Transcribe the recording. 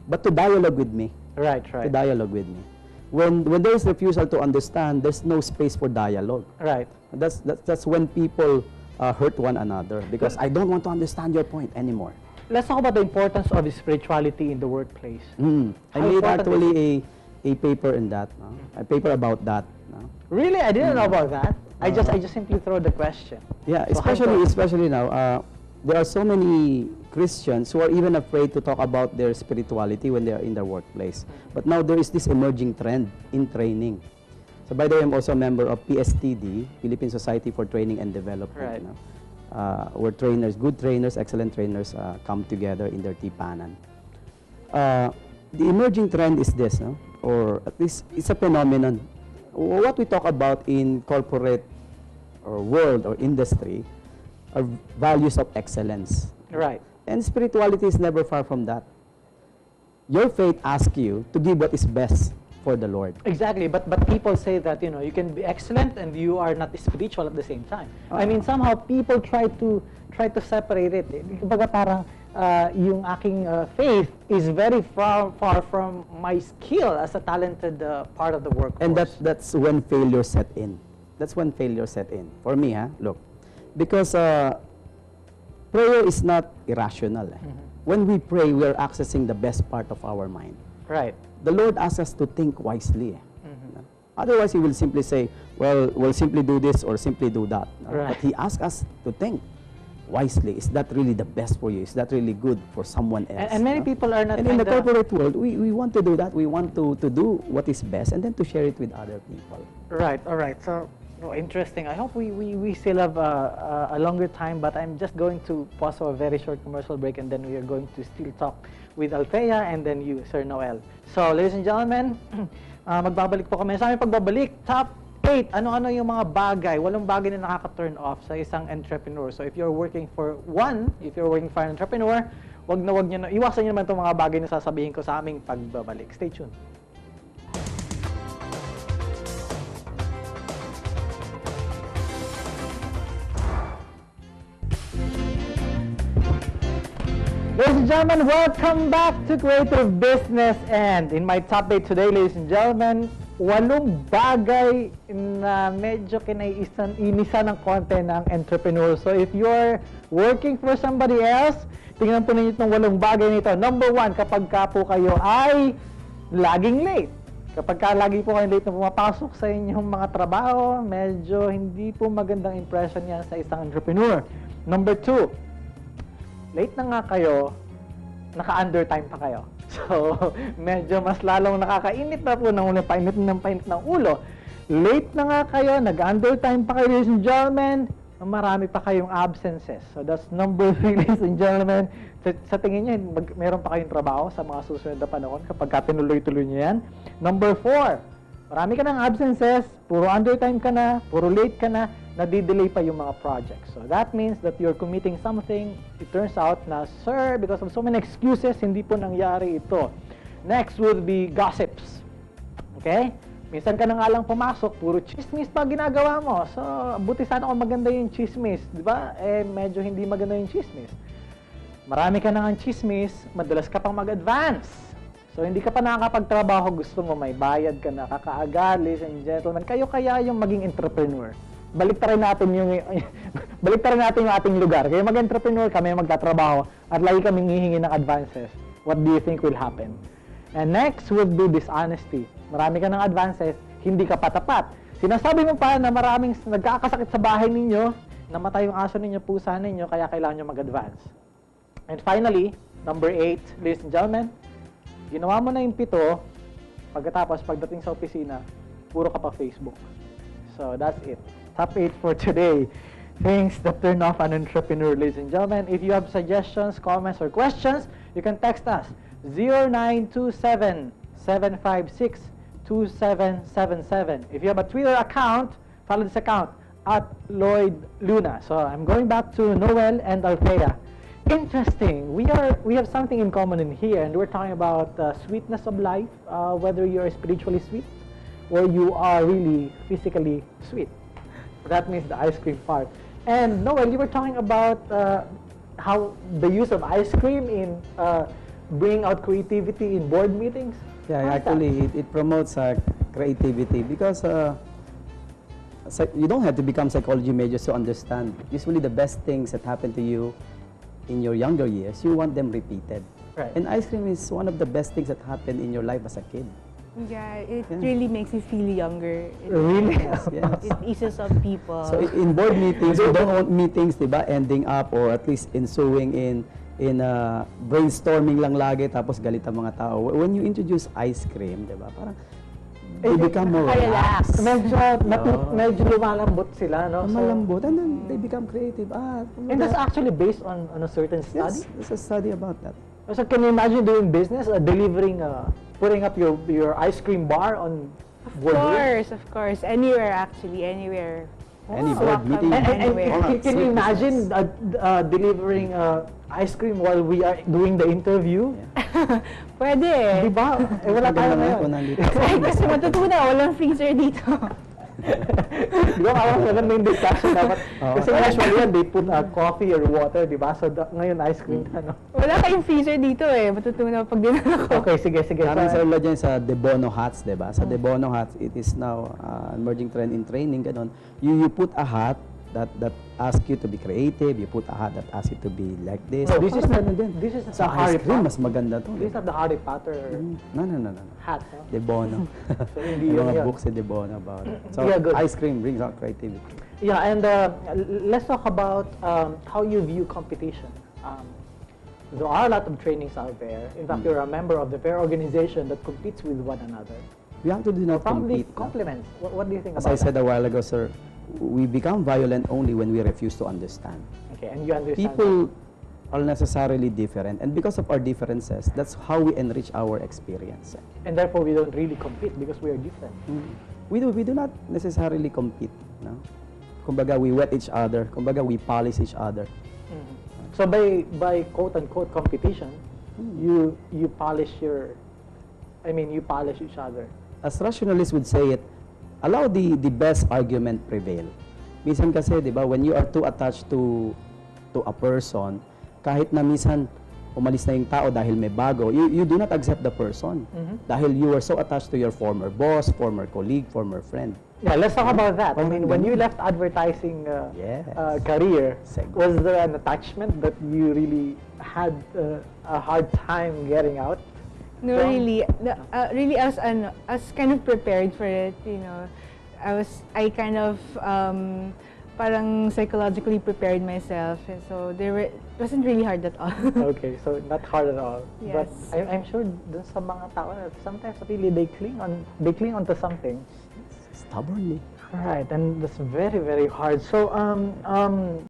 but to dialogue with me. Right, right. To dialogue with me. When there is refusal to understand, there's no space for dialogue. Right. That's when people hurt one another, because I don't want to understand your point anymore. Let's talk about the importance of spirituality in the workplace. I made actually a paper in that, a paper about that. Really? I didn't know about that. I just simply throw the question. Yeah, especially now, there are so many Christians who are even afraid to talk about their spirituality when they are in their workplace. But now there is this emerging trend in training. So by the way, I'm also a member of PSTD, Philippine Society for Training and Development. Right. Where trainers, good trainers, excellent trainers come together in their tipanan. The emerging trend is this, or at least it's a phenomenon. What we talk about in corporate or world or industry are values of excellence. Right. And spirituality is never far from that. Your faith asks you to give what is best for the Lord. Exactly, but people say that, you can be excellent and you are not spiritual at the same time. I mean, somehow people try to separate it. Kumbaga parang yung aking faith is very far from my skill as a talented part of the workforce. And that's when failure set in. That's when failure set in. For me, look, because prayer is not irrational. When we pray, we are accessing the best part of our mind. Right. The Lord asks us to think wisely. Otherwise, He will simply say, well, we'll simply do this or simply do that. Right. But He asks us to think wisely. Is that really the best for you? Is that really good for someone else? And many people are not. And in the corporate world, we want to do that. We want to do what is best and then to share it with other people. Right, all right. So, interesting. I hope we still have a longer time, but I'm just going to pause for a very short commercial break, and then we are going to still talk with Althea and then you, Sir Noel. So, ladies and gentlemen, magbabalik po kami. Sa aming pagbabalik, top 8. Ano-ano yung mga bagay, walong bagay na nakaka-turn off sa isang entrepreneur. So, if you're working for an entrepreneur, iwasan nyo naman itong mga bagay na sasabihin ko sa aming pagbabalik. Stay tuned. Ladies and gentlemen, welcome back to Creative Business. And in my top 8 today, ladies and gentlemen, 8 bagay na medyo inisan ng konti ng entrepreneur. So if you're working for somebody else, tingnan po ninyo itong 8 bagay nito. Number 1, kapag ka po kayo ay laging late. Kapag ka lagi po kayo late na pumapasok sa inyong mga trabaho, medyo hindi po magandang impression yan sa isang entrepreneur. Number 2, late na nga kayo, naka-undertime pa kayo. So, medyo mas lalong nakakainit na po ng ulo, painit ng ulo. Late na nga kayo, nag-undertime pa kayo, ladies and gentlemen, marami pa kayong absences. So, that's number 3, ladies and gentlemen. Sa tingin nyo, meron pa kayong trabaho sa mga susunod na panahon kapag tinuloy-tuloy nyo yan. Number 4, marami ka ng absences, puro undertime ka na, puro late ka na, nadidelay pa yung mga projects. So that means that you're committing something. It turns out na, sir, because of so many excuses, hindi po nangyari ito. Next would be gossips. Okay? Minsan ka na nga lang pumasok, puro chismis pa ginagawa mo. So, buti sana kung maganda yung chismis. Di ba? Medyo hindi maganda yung chismis. Marami ka na nga chismis, madalas ka pang mag-advance. So, hindi ka pa nakakapagtrabaho, gusto mo, may bayad ka na, kakaagad, ladies and gentlemen. Kayo kaya yung maging entrepreneur. Baliktarin natin yung ating lugar. Kaya mag-entrepreneur kami, magtatrabaho, at lagi kaming hihingi ng advances. What do you think will happen? And next would be dishonesty. Marami ka ng advances, hindi ka patapat. Sinasabi mo pa na maraming nagkakasakit sa bahay ninyo, namatay yung aso ninyo, pusa ninyo, kaya kailangan nyo mag-advance. And finally, number 8, ladies and gentlemen, ginawa mo na yung 7, pagkatapos pagdating sa opisina, puro ka pa Facebook. So that's it. Top 8 for today. Things that turn off an entrepreneur, ladies and gentlemen. If you have suggestions, comments, or questions, you can text us 0927-756-2777. If you have a Twitter account, follow this account at Lloyd Luna. So I'm going back to Noel and Althea. Interesting. We have something in common in here, and we're talking about sweetness of life, whether you're spiritually sweet or you are really physically sweet. That means the ice cream part. And Noel, you were talking about how the use of ice cream in bring out creativity in board meetings? Yeah, How's that? actually, it promotes creativity because you don't have to become psychology majors to understand. Usually, the best things that happen to you in your younger years, you want them repeated. Right. And ice cream is one of the best things that happened in your life as a kid. Yeah, it Yeah. really makes you feel younger. Really? Yes, yes. It eases up people. So in board meetings, we don't want meetings, diba, ending up or at least ensuing in brainstorming lang lagi tapos galit ang mga tao. When you introduce ice cream, diba, parang they become more Relax. relaxed. Medyo lumalambot sila, no? So- Malambot, and then they become creative. and that's actually based on a certain study? yes, there's a study about that. So can you imagine doing business, putting up your ice cream bar on board meetings? Of course. Anywhere actually, anywhere. Any So board welcome meeting. anywhere. Can you imagine delivering ice cream while we are doing the interview? Pwede. Di ba? Eh, wala tayo Maganda ngayon. kung nandito. Ay, kasi matutunan, walang freezer dito. Di ba parang maganda yung discussion dapat? Oo. Kasi usually yan, they put coffee or water, di ba? So ngayon ice cream na, no? Wala kayong freezer dito eh. Matutunan pag dinala ko. Okay, sige. Parang sa ulo dyan sa De Bono hats, diba? Sa De Bono hats, it is now emerging trend in training, ganon. You put a hat that asks you to be creative, you put a hat that asks you to be like this. No, this is Parang not- ganun din. this is not sa the Harry ice cream, Potter. mas maganda to. This is not the Harry Potter No. hat, no? De Bono. So, hindi May yun mga yun. books si De Bono about it. So, Yeah, good. ice cream brings out creativity. Yeah, and let's talk about how you view competition. There are a lot of trainings out there. In fact, you're a member of the fair organization that competes with one another. We have to do not Probably compete. no? compliments. What do you think As about I said a while ago, sir, we become violent only when we refuse to understand. that? Okay, and you understand People are necessarily different, and because of our differences, that's how we enrich our experience. that. And therefore, we don't really compete because we are different. We do not necessarily compete. No? Kumbaga, we wet each other. Kumbaga, we polish each other. So by quote unquote competition, you polish you polish each other. As rationalists would say it, allow the best argument prevail. Minsan kasi, di ba, when you are too attached to a person, kahit na minsan umalis na yung tao dahil may bago, you do not accept the person. Dahil you were so attached to your former boss, former colleague, former friend. Yeah, let's talk about that. I Parang mean, when you ganun. left advertising Yes. career, Segue. was there an attachment that you really had a hard time getting out? No, From- really. Really, I was kind of prepared for it, you know. I kind of parang psychologically prepared myself. And so it wasn't really hard at all. Okay, so not hard at all. But Yes. I'm sure dun sa mga tao, sometimes really they cling onto something. Stubbornly. Right, and that's very, very hard. So,